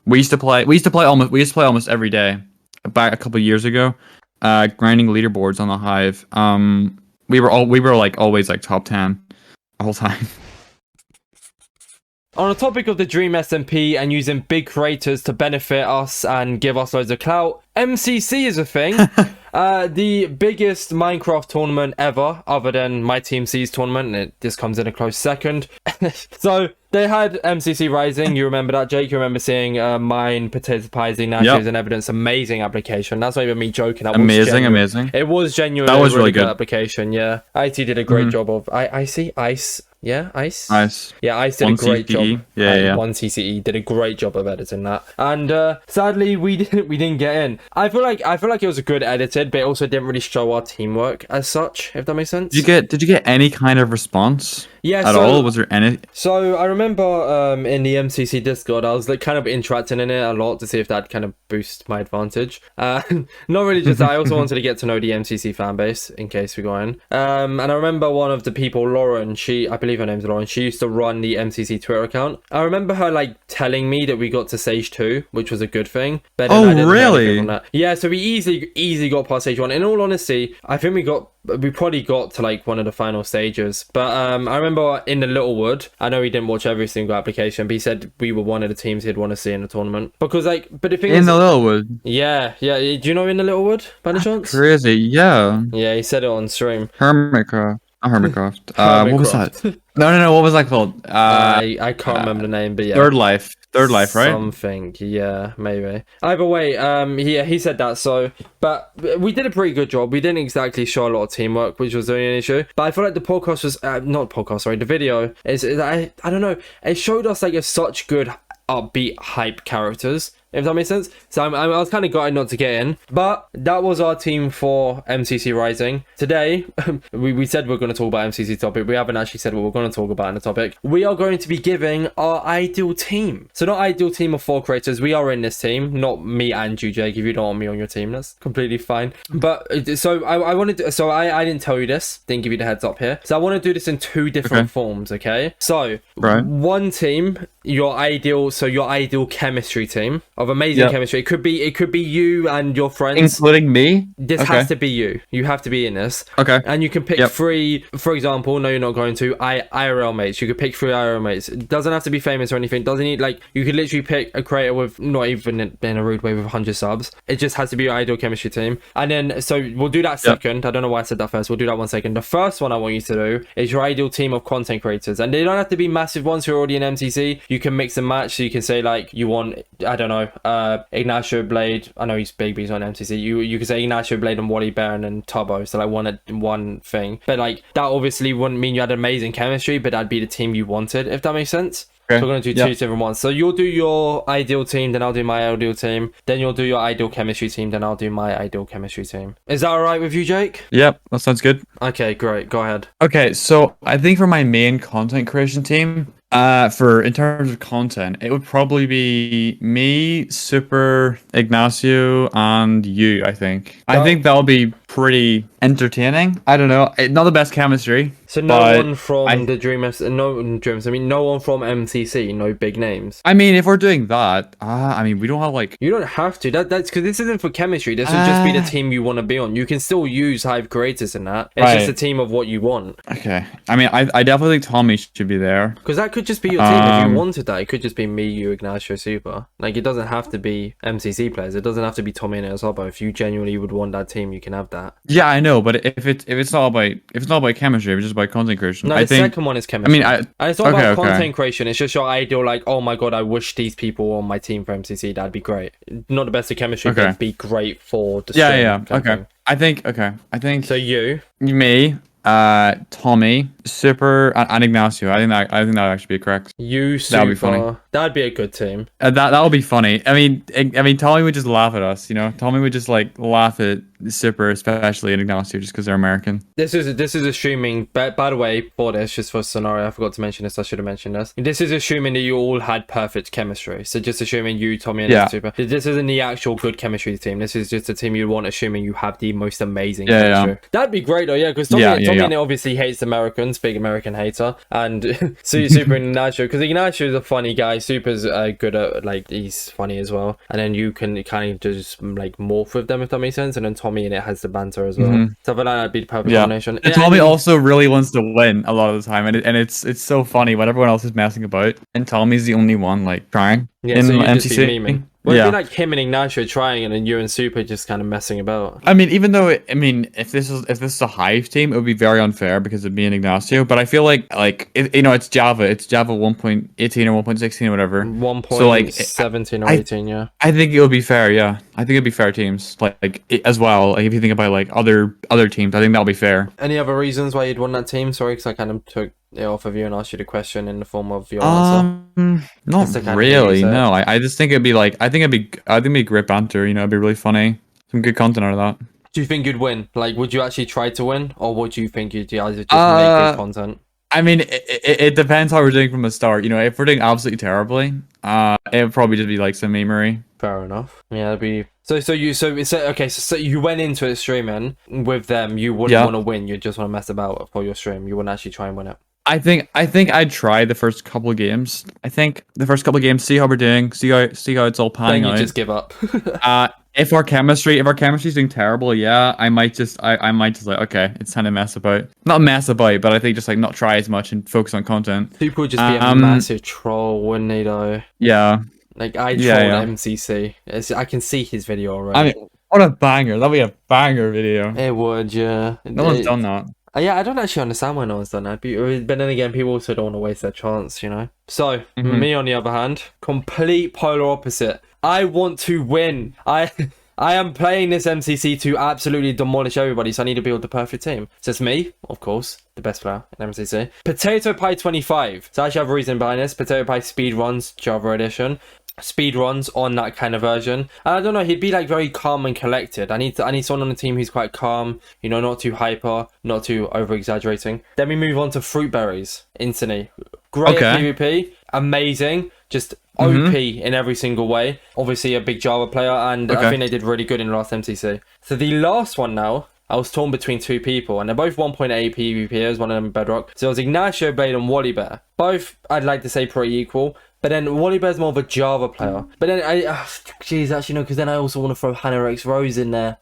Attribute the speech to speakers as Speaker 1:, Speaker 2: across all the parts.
Speaker 1: We used to play almost every day. Back a couple of years ago, grinding leaderboards on the Hive. We were like always like top 10 the whole time.
Speaker 2: On the topic of the Dream SMP and using big creators to benefit us and give us loads of clout, MCC is a thing. The biggest Minecraft tournament ever, other than my Team C's tournament, and this comes in a close second. So they had MCC Rising. You remember that, Jake? You remember seeing mine participating now? Yep. As an evidence, amazing application. That's not even me joking. That
Speaker 1: amazing.
Speaker 2: It was genuinely
Speaker 1: that was really good
Speaker 2: application. Yeah, IT did a great job of. I see Ice. Yeah, Ice. Yeah, Ice did a great job.
Speaker 1: Yeah.
Speaker 2: One CCE did a great job of editing that, and sadly we didn't get in. I feel like it was a good edited, but it also didn't really show our teamwork as such. If that makes sense.
Speaker 1: Did you get any kind of response?
Speaker 2: Yeah,
Speaker 1: at all? Was there any?
Speaker 2: So I remember in the MCC Discord, I was like kind of interacting in it a lot to see if that kind of boost my advantage. Not really just that. I also wanted to get to know the MCC fan base in case we go in. And I remember one of the people, Lauren. I believe her name's Lauren. She used to run the MCC Twitter account. I remember her like telling me that we got to stage 2, which was a good thing. But
Speaker 1: oh, really?
Speaker 2: Yeah. So we easily got past stage 1. In all honesty, I think we probably got to like one of the final stages. But I remember in the Littlewood, I know he didn't watch every single application, but he said we were one of the teams he'd want to see in the tournament. Because like, but the thing
Speaker 1: in the Littlewood.
Speaker 2: Yeah. Do you know in the Littlewood by any chance?
Speaker 1: Crazy, yeah.
Speaker 2: Yeah, he said it on stream.
Speaker 1: Hermitcraft. What was that? No. What was that called?
Speaker 2: I can't remember the name, but yeah.
Speaker 1: Third Life, right?
Speaker 2: Something, yeah, maybe. Either way, he said that. So, but we did a pretty good job. We didn't exactly show a lot of teamwork, which was the only issue. But I feel like the podcast was the video is I don't know. It showed us like such good upbeat hype characters, if that makes sense. So I was kind of gutted not to get in, but that was our team for MCC Rising. Today, we said we're going to talk about MCC topic. We haven't actually said what we're going to talk about in the topic. We are going to be giving our ideal team. So not ideal team of 4 creators. We are in this team, not me and you, Jake. If you don't want me on your team, that's completely fine. But so I wanted to, so I didn't tell you this, didn't give you the heads up here. So I want to do this in 2 different forms, okay? So one team, your ideal chemistry team of amazing chemistry. It could be you and your friends,
Speaker 1: including me.
Speaker 2: This has to be you. You have to be in this.
Speaker 1: Okay.
Speaker 2: And you can pick 3, for example. No, you're not going to. IRL mates. You could pick 3 IRL mates. It doesn't have to be famous or anything. Doesn't need like you could literally pick a creator with not even in a rude way with 100 subs. It just has to be your ideal chemistry team. And then so we'll do that second. I don't know why I said that first. We'll do that one second. The first one I want you to do is your ideal team of content creators, and they don't have to be massive ones who are already in MCC. You can mix and match. So you can say like you want, I don't know, Ignacio Blade. I know he's big, but he's on MCC. You could say Ignacio Blade and Wally Baron and Tubbo. So like one thing. But like that obviously wouldn't mean you had amazing chemistry, but that'd be the team you wanted, if that makes sense. Okay. So we're going to do 2 different ones. So you'll do your ideal team, then I'll do my ideal team. Then you'll do your ideal chemistry team, then I'll do my ideal chemistry team. Is that all right with you, Jake?
Speaker 1: Yep, that sounds good.
Speaker 2: Okay, great. Go ahead.
Speaker 1: Okay, so I think for my main content creation team, in terms of content, it would probably be me, Super, Ignacio, and you, I think. I think that'll be pretty entertaining. I don't know. Not the best chemistry.
Speaker 2: So no one from the Dreamers, no one from MCC, no big names.
Speaker 1: I mean, if we're doing that, we don't have like...
Speaker 2: You don't have to. That's because this isn't for chemistry. This would just be the team you want to be on. You can still use Hive creators in that. It's just a team of what you want.
Speaker 1: Okay. I mean, I definitely think Tommy should be there.
Speaker 2: Because that could just be your team if you wanted that. It could just be me, you, Ignacio, Super. Like, it doesn't have to be MCC players. It doesn't have to be Tommy and Elzabo. If you genuinely would want that team, you can have that.
Speaker 1: Yeah, I know, but if it's not about chemistry, if it's just about content creation.
Speaker 2: No, the second one is chemistry. And it's not about content creation. It's just your ideal, like, oh my god, I wish these people were on my team for MCC. That'd be great. Not the best of chemistry, but it'd be great for the stream.
Speaker 1: Yeah. Okay. I think.
Speaker 2: So you,
Speaker 1: me, Tommy, Super, and Ignacio. I think that would actually be correct.
Speaker 2: You, Super. That'd be funny. That'd be a good team.
Speaker 1: That would be funny. I mean, Tommy would just laugh at us. You know, Tommy would just like laugh at Super, especially, and Ignacio, just because they're American. This is assuming. By the way, for this, just for scenario, I forgot to mention this. I should have mentioned this. This is assuming that you all had perfect chemistry. So just assuming you, Tommy, and Super. This isn't the actual good chemistry team. This is just a team you want, assuming you have the most amazing chemistry. That'd be great, though. Yeah, because Tommy and it obviously hates Americans.
Speaker 2: big American hater, and Super Ignacio, because Ignacio is a funny guy. Super's good at, like, he's funny as well, and then you can kind of just like morph with them, if that makes sense. And then Tommy in it has the banter as well. So I feel like that'd be the perfect combination.
Speaker 1: And Tommy also really wants to win a lot of the time, and it's so funny when everyone else is messing about, and Tommy's the only one like trying in
Speaker 2: so
Speaker 1: MCC.
Speaker 2: just be memeing. Well, it'd be like him and Ignacio trying, and then you and Super just kind of messing about.
Speaker 1: I mean, even though if this is a Hive team, it would be very unfair because of me and Ignacio. But I feel like it's Java 1.18 or 1.16 or whatever.
Speaker 2: 1.17
Speaker 1: so like
Speaker 2: 17 or 18, yeah.
Speaker 1: I think it would be fair. Yeah, I think it'd be fair teams as well. Like if you think about like other teams, I think that'll be fair.
Speaker 2: Any other reasons why you'd want that team? Sorry, because I kind of took it off of you and asked you the question in the form of your answer.
Speaker 1: Not really. No, I just think it'd be like I think it'd be great banter. You know, it'd be really funny. Some good content out of that.
Speaker 2: Do you think you'd win? Like, would you actually try to win, or would you think you'd just make good content?
Speaker 1: I mean, it depends how we're doing from the start. You know, if we're doing absolutely terribly, it would probably just be like some memery.
Speaker 2: Fair enough. Yeah, it'd be so you went into it streaming with them. You wouldn't want to win. You just want to mess about for your stream. You wouldn't actually try and win it.
Speaker 1: I think I'd try the first couple of games. See how we're doing. See how it's all panning out.
Speaker 2: Then you just give up.
Speaker 1: If our chemistry's doing terrible, I might just like, okay, it's time to mess about. Not mess about, but I think just like not try as much and focus on content.
Speaker 2: People would just be a massive troll, wouldn't they though?
Speaker 1: Yeah.
Speaker 2: Like I trolled MCC. I can see his video already.
Speaker 1: I mean, what a banger. That'd be a banger video.
Speaker 2: It would, yeah.
Speaker 1: No one's done that.
Speaker 2: Yeah, I don't actually understand why no one's done that. But then again, people also don't want to waste their chance, you know? So, me on the other hand, complete polar opposite. I want to win. I am playing this MCC to absolutely demolish everybody, so I need to build the perfect team. So it's me, of course, the best player in MCC. Potato Pie 25. So I actually have a reason behind this. Potato Pie Speedruns Java Edition. Speedruns on that kind of version, and I don't know, he'd be like very calm and collected. I need someone on the team who's quite calm, you know, not too hyper, not too over exaggerating. Then we move on to Fruit Berries instantly. Great PvP, amazing, just OP in every single way. Obviously a big Java player, and I think they did really good in the last MCC. So the last one now, I was torn between two people, and they're both 1.8 PvPers, one of them Bedrock. So it was Ignacio Blade and Wally Bear. Both, I'd like to say, pretty equal. But then Wally Bear's more of a Java player. But then actually no, because then I also want to throw Hannah X Rose in there.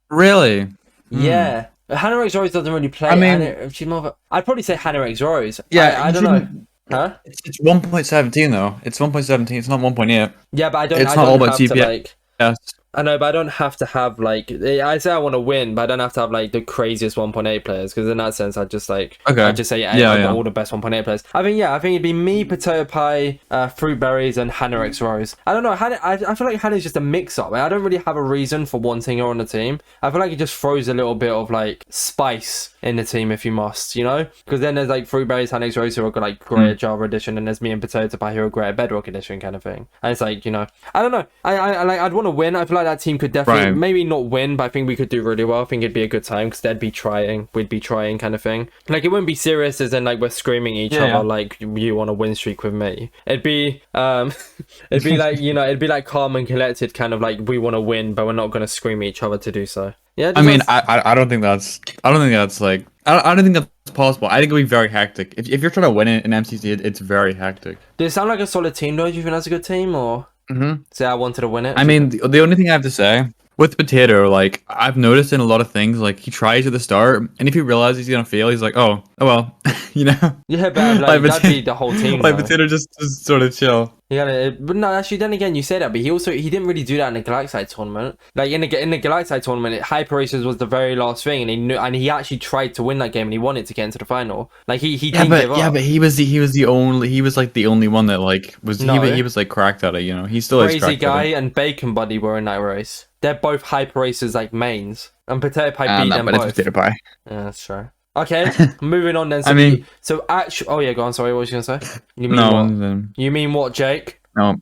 Speaker 1: Really?
Speaker 2: Yeah. Hannah X Rose doesn't really play.
Speaker 1: I mean,
Speaker 2: she's more of a... I'd probably say Hannah X Rose.
Speaker 1: Yeah,
Speaker 2: I don't know. Huh?
Speaker 1: It's 1.17 though. It's 1.17. It's not 1.8.
Speaker 2: Yeah, but I don't.
Speaker 1: It's
Speaker 2: I
Speaker 1: not
Speaker 2: don't
Speaker 1: all about
Speaker 2: have
Speaker 1: TPS.
Speaker 2: to, like...
Speaker 1: Yes.
Speaker 2: I know, but I don't have to have like I say I want to win, but I don't have to have like the craziest 1.8 players, because in that sense I just like I just say all the best 1.8 players. I think it'd be me, Potato Pie, Fruit Berries, and Hannah X Rose. I don't know, I feel like Hannah's just a mix up. I don't really have a reason for wanting her on the team. I feel like it just throws a little bit of like spice in the team if you must, you know, because then there's like Fruit Berries, Hannah X Rose who are like great at Java Edition, and there's me and Potato Pie who are great at Bedrock Edition kind of thing. And it's like, you know, I don't know, I'd want to win. I feel like that team could definitely maybe not win, but I think we could do really well. I think it'd be a good time because we'd be trying kind of thing. Like it wouldn't be serious as in like we're screaming at each other like you want a win streak with me. It'd be it'd be like, you know, it'd be like calm and collected, kind of like we want to win, but we're not going to scream at each other to do so. Yeah,
Speaker 1: I mean, I don't think that's like I don't think that's possible. I think it'd be very hectic. If you're trying to win it in MCC, it's very hectic.
Speaker 2: Does it sound like a solid team though? Do you think that's a good team, or say I wanted to win it?
Speaker 1: I mean, the only thing I have to say with Potato, like I've noticed in a lot of things, like he tries at the start, and if he realizes he's gonna fail, he's like, oh well, you know.
Speaker 2: Yeah, but like, that'd be the whole team.
Speaker 1: Like Potato just sort of chill.
Speaker 2: Yeah, but no, actually, then again, you say that, but he didn't really do that in the Galactite tournament. Like in the Galactite tournament, Hyper Racers was the very last thing, and he actually tried to win that game, and he wanted to get into the final. Like he didn't give up.
Speaker 1: Yeah, but he was the only one that like was he was like cracked at it. You know, he still is
Speaker 2: Crazy
Speaker 1: cracked
Speaker 2: Guy
Speaker 1: at it.
Speaker 2: and Bacon Buddy were in that race. They're both Hyper Racers like mains, and Potato Pie beat them both.
Speaker 1: It's Potato Pie.
Speaker 2: Yeah, that's true. Okay, moving on then. So oh yeah, go on. Sorry, what was you gonna say? You mean You mean what, Jake?
Speaker 1: No,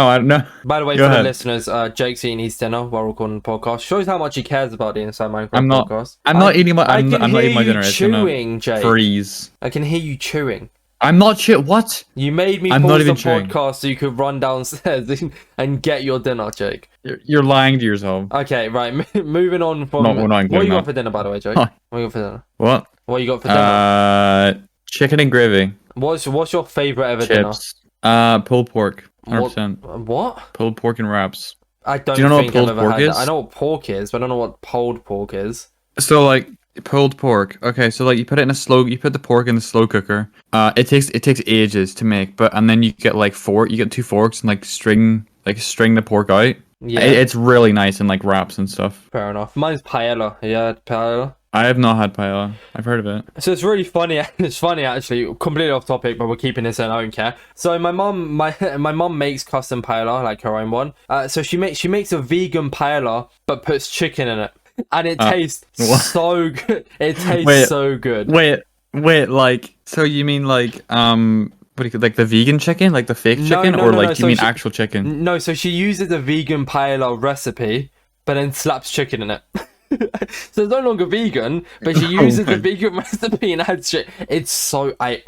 Speaker 1: I don't know.
Speaker 2: By the way, for the listeners, Jake's eating his dinner while recording the podcast. Shows how much he cares about the Inside Minecraft podcast.
Speaker 1: I'm not eating my dinner.
Speaker 2: Chewing, Jake.
Speaker 1: Freeze.
Speaker 2: I can hear you chewing.
Speaker 1: I'm not chewing. What?
Speaker 2: You made me pause the podcast so you could run downstairs and get your dinner, Jake.
Speaker 1: You're lying to yourself.
Speaker 2: Okay, right. Moving on from.
Speaker 1: What
Speaker 2: are you going for dinner, by the way, Jake? What are you going for dinner?
Speaker 1: What?
Speaker 2: What you got for dinner?
Speaker 1: Chicken and gravy.
Speaker 2: What's your favorite ever
Speaker 1: Chips. Pulled pork. 100%.
Speaker 2: What?
Speaker 1: Pulled pork and wraps.
Speaker 2: I don't
Speaker 1: Do you know
Speaker 2: think
Speaker 1: what pulled
Speaker 2: I've ever
Speaker 1: pork
Speaker 2: had
Speaker 1: is?
Speaker 2: that. I know what pork is, but I don't know what pulled pork is.
Speaker 1: So like pulled pork. Okay, so like you put the pork in the slow cooker. It takes ages to make, and then you get like you get 2 forks and like string the pork out.
Speaker 2: Yeah.
Speaker 1: It's really nice in like wraps and stuff.
Speaker 2: Fair enough. Mine's paella. Yeah, paella.
Speaker 1: I have not had paella. I've heard of it.
Speaker 2: So it's really funny. It's funny actually. Completely off topic, but we're keeping this in. I don't care. So my mum makes custom paella, like her own one. So she makes a vegan paella, but puts chicken in it, and it tastes so good. It tastes so good.
Speaker 1: Wait. Like, so you mean like what do you like the vegan chicken, like the fake chicken, or like do you mean actual chicken?
Speaker 2: No. So she uses a vegan paella recipe, but then slaps chicken in it. So it's no longer vegan, but she uses the vegan recipe and adds shit. It's so I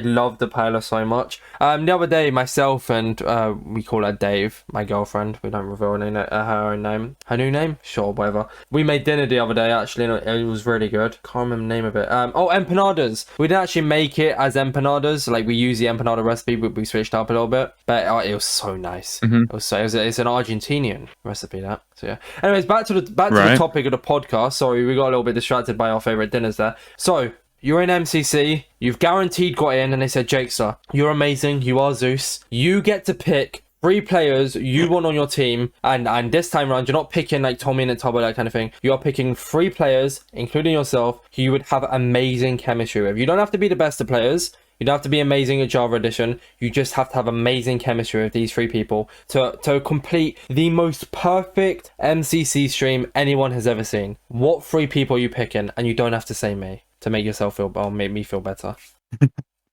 Speaker 2: love the paella so much. The other day, myself and we call her Dave, my girlfriend. We don't reveal her own name. Her new name, sure, whatever. We made dinner the other day actually, and it was really good. Can't remember the name of it. Empanadas. We didn't actually make it as empanadas. Like we use the empanada recipe, but we switched up a little bit. But it was so nice.
Speaker 1: Mm-hmm.
Speaker 2: It's an Argentinian recipe that. So yeah. Anyways, back to the topic of the podcast. Sorry, we got a little bit distracted by our favorite dinners there. So you're in MCC, you've guaranteed got in, and they said, Jakester, you're amazing, you are Zeus. You get to pick 3 players you want on your team, and this time around, you're not picking like Tommy and Tubbo, that kind of thing. You are picking 3 players, including yourself, who you would have amazing chemistry with. You don't have to be the best of players. You don't have to be amazing at Java Edition. You just have to have amazing chemistry with these 3 people to complete the most perfect MCC stream anyone has ever seen. What 3 people are you picking? And you don't have to say me to make yourself make me feel better.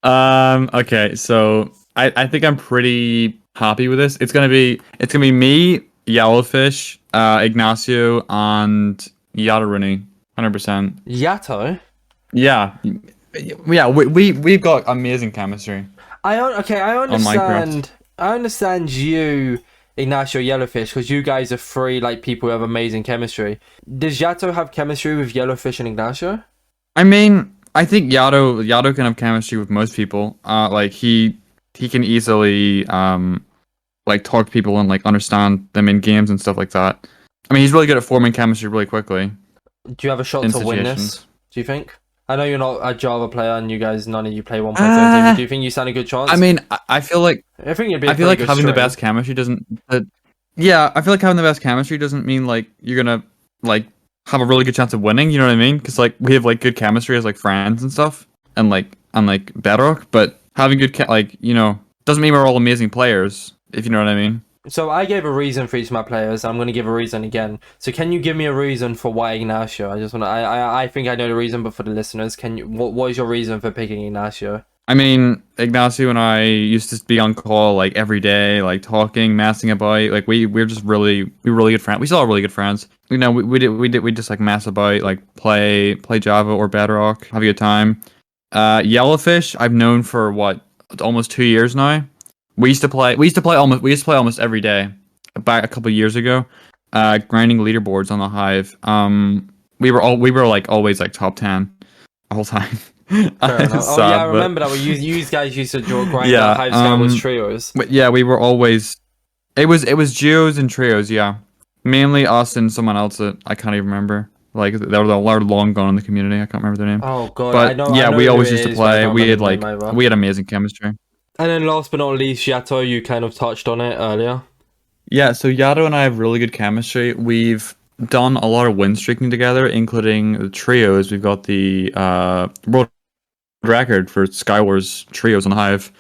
Speaker 1: Okay, so I think I'm pretty happy with this. It's gonna be me, Yellowfish, Ignacio, and Yataruni, 100%.
Speaker 2: Yato?
Speaker 1: Yeah, we've got amazing chemistry.
Speaker 2: I understand you, Ignacio, Yellowfish, because you guys are 3 like people who have amazing chemistry. Does Yato have chemistry with Yellowfish and Ignacio?
Speaker 1: I mean, I think Yato can have chemistry with most people. Like he can easily like talk to people and like understand them in games and stuff like that. I mean, he's really good at forming chemistry really quickly.
Speaker 2: Do you have a shot to win this? Do you think? I know you're not a Java player, and none of you play 1.13. Do you think you stand a good chance?
Speaker 1: I mean, I feel like
Speaker 2: you'd be.
Speaker 1: I feel like having the best chemistry doesn't. Yeah, I feel like having the best chemistry doesn't mean like you're gonna like have a really good chance of winning. You know what I mean? Because like we have like good chemistry as like friends and stuff, and like Bedrock. But having good doesn't mean we're all amazing players. If you know what I mean.
Speaker 2: So I gave a reason for each of my players. I'm going to give a reason again. So can you give me a reason for why Ignacio? I think I know the reason, but for the listeners, what is your reason for picking Ignacio?
Speaker 1: I mean, Ignacio and I used to be on call like every day, like talking, messing about. Like we're really good friends. We still are really good friends. You know, we just like mess about, like play Java or Bedrock, have a good time. Yellowfish, I've known for almost 2 years now. We used to play almost every day. Back a couple of years ago, grinding leaderboards on the Hive. We were like always like top 10 the whole time.
Speaker 2: Fair enough. Oh yeah, I remember that. You guys used to draw grind. Yeah, Hive Scout was trios.
Speaker 1: But yeah, we were always. It was duos and trios. Yeah, mainly us and someone else that I can't even remember. Like they were long gone in the community. I can't remember their name.
Speaker 2: Oh god,
Speaker 1: but
Speaker 2: I know.
Speaker 1: Yeah,
Speaker 2: I know
Speaker 1: we always used to play. We had amazing chemistry.
Speaker 2: And then last but not least, Yato, you kind of touched on it earlier.
Speaker 1: Yeah, so Yato and I have really good chemistry. We've done a lot of win streaking together, including the trios. We've got the world record for Skywars trios on Hive.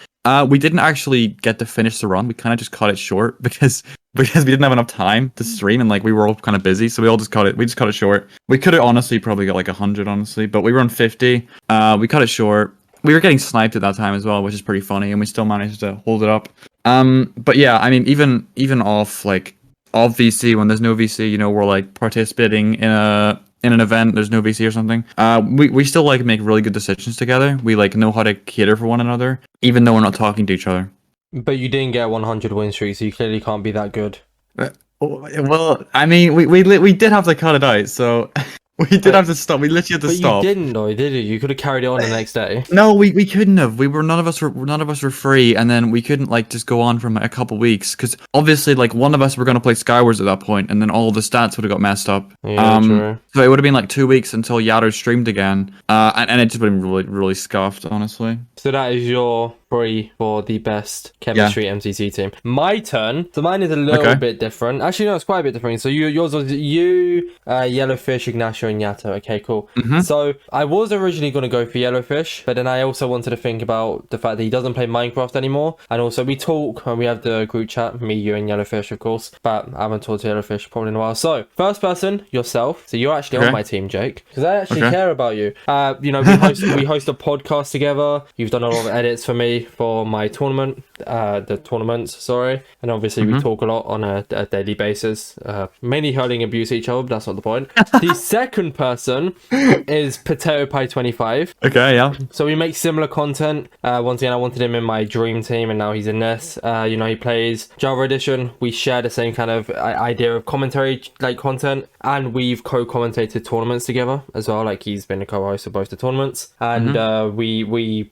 Speaker 1: We didn't actually get to finish the run. We kind of just cut it short because we didn't have enough time to stream, and like we were all kind of busy, so we just cut it short. We could have honestly probably got like 100 honestly, but we were on 50. We cut it short. We were getting sniped at that time as well, which is pretty funny, and we still managed to hold it up. But yeah, I mean, even off VC, when there's no VC, you know, we're like participating in an event, there's no VC or something. We still like make really good decisions together. We like know how to cater for one another, even though we're not talking to each other.
Speaker 2: But you didn't get 100 win streak, so you clearly can't be that good.
Speaker 1: Well, I mean, we did have to cut it out, so We did have to stop. We literally had to
Speaker 2: But
Speaker 1: stop.
Speaker 2: you didn't though, did you? You could have carried it on the next day.
Speaker 1: No, we couldn't have. None of us were free, and then we couldn't like just go on for a couple weeks because obviously like one of us were gonna play Skywars at that point, and then all the stats would have got messed up.
Speaker 2: Yeah, true.
Speaker 1: So it would have been like 2 weeks until Yato streamed again, and it just would have been really scuffed, honestly.
Speaker 2: So that is your free for the best chemistry MCC team. My turn. So mine is a little bit different. Actually, no, it's quite a bit different. So yours was Yellowfish, Ignacio, and Yato. Okay, cool. So I was originally going to go for Yellowfish, but then I also wanted to think about the fact that he doesn't play Minecraft anymore. And also we talk, and we have the group chat, me, you, and Yellowfish, of course. But I haven't talked to Yellowfish probably in a while. So first person, yourself. So you're actually on my team, Jake, because I actually care about you. You know, we host a podcast together. You've done a lot of edits for me for my tournament, the tournaments, sorry. And obviously we talk a lot on a daily basis, mainly hurling abuse each other, but that's not the point. The second person is Potato Pie 25.
Speaker 1: Okay, yeah.
Speaker 2: So we make similar content. Once again, I wanted him in my dream team, and now he's in this. You know, he plays Java Edition. We share the same kind of idea of commentary, like content, and we've co-commentated tournaments together as well. Like he's been a co-host of both the tournaments, and we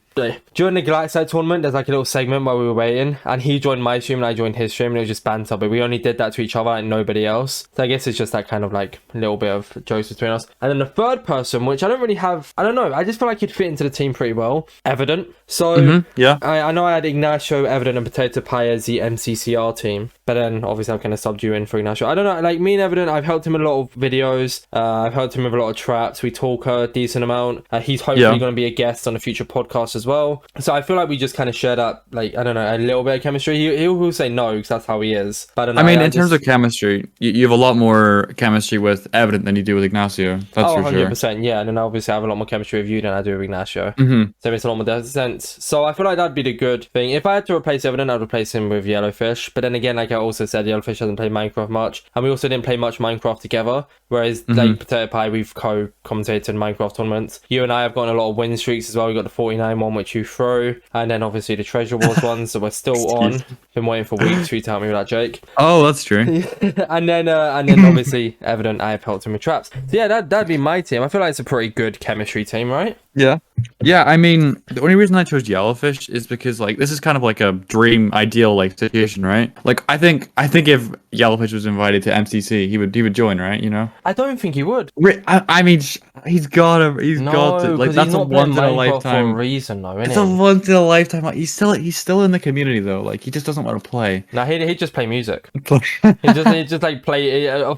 Speaker 2: during the Galactic tournament, there's like a little segment where we were waiting, and he joined my stream and I joined his stream, and it was just banter, but we only did that to each other and nobody else. So I guess it's just that kind of like little bit of jokes between us. And then the third person, which I don't really have, I don't know, I just feel like he'd fit into the team pretty well. Evident. So
Speaker 1: yeah,
Speaker 2: I know I had Ignacio, Evident, and Potato Pie as the MCCR team, but then obviously I'm kind of subbed you in for Ignacio. I don't know, like me and Evident, I've helped him in a lot of videos. I've helped him with a lot of traps. We talk a decent amount. He's hopefully going to be a guest on a future podcast as well. So I feel like we just kind of share that, like, I don't know, a little bit of chemistry. He'll say no because that's how he is. But I don't know.
Speaker 1: I mean, in terms of chemistry, you have a lot more chemistry with Evident than you do with Ignacio. That's for
Speaker 2: 100%,
Speaker 1: sure.
Speaker 2: yeah. And then obviously I have a lot more chemistry with you than I do with Ignacio. So it makes a lot more sense. So I feel like that'd be the good thing. If I had to replace Evident, I'd replace him with Yellowfish. But then again, like I also said, Yellowfish doesn't play Minecraft much. And we also didn't play much Minecraft together. Whereas, like Potato Pie, we've co-commentated Minecraft tournaments. You and I have gotten a lot of win streaks as well. We got the 49 one, which you threw. And then obviously the Treasure Wars ones that we're still on. Been waiting for weeks for you to help me with that, Jake.
Speaker 1: Oh, that's true.
Speaker 2: and then obviously Evident, I have helped him with traps. So yeah, that'd be my team. I feel like it's a pretty good chemistry team, right?
Speaker 1: Yeah, I mean, the only reason I chose Yellowfish is because like this is kind of like a dream ideal like situation, right? Like I think if Yellowfish was invited to MCC, he would join, right? You know?
Speaker 2: I don't think he would.
Speaker 1: I mean, he's got to like that's a once in a lifetime
Speaker 2: for a reason, though.
Speaker 1: It's a once in a lifetime. He's still in the community though. Like he just doesn't want to play.
Speaker 2: No, he'd just play music. he'd just like play. I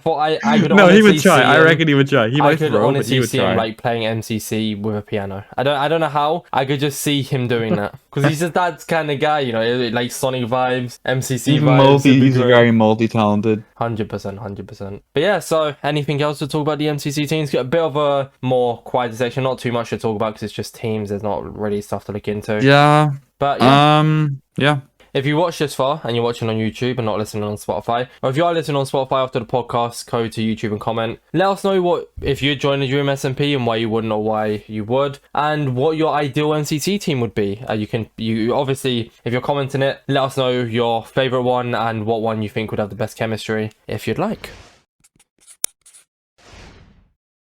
Speaker 2: could
Speaker 1: no, he would try. I reckon he would try. He might
Speaker 2: could
Speaker 1: throw,
Speaker 2: honestly
Speaker 1: but he would
Speaker 2: see
Speaker 1: try.
Speaker 2: him like playing MCC with a piano. I don't know how. I could just see him doing that because he's just that kind of guy, you know, like Sonic vibes, MCC vibes.
Speaker 1: He's very multi-talented.
Speaker 2: 100%. But yeah, so anything else to talk about the MCC teams? Get a bit of a more quiet section, not too much to talk about because it's just teams. There's not really stuff to look into.
Speaker 1: Yeah.
Speaker 2: But yeah.
Speaker 1: Yeah.
Speaker 2: If you watch this far and you're watching on YouTube and not listening on Spotify, or if you are listening on Spotify after the podcast, go to YouTube and comment. Let us know if you'd join the Dream SMP and why you wouldn't or why you would, and what your ideal MCC team would be. You obviously, if you're commenting it, let us know your favorite one and what one you think would have the best chemistry if you'd like.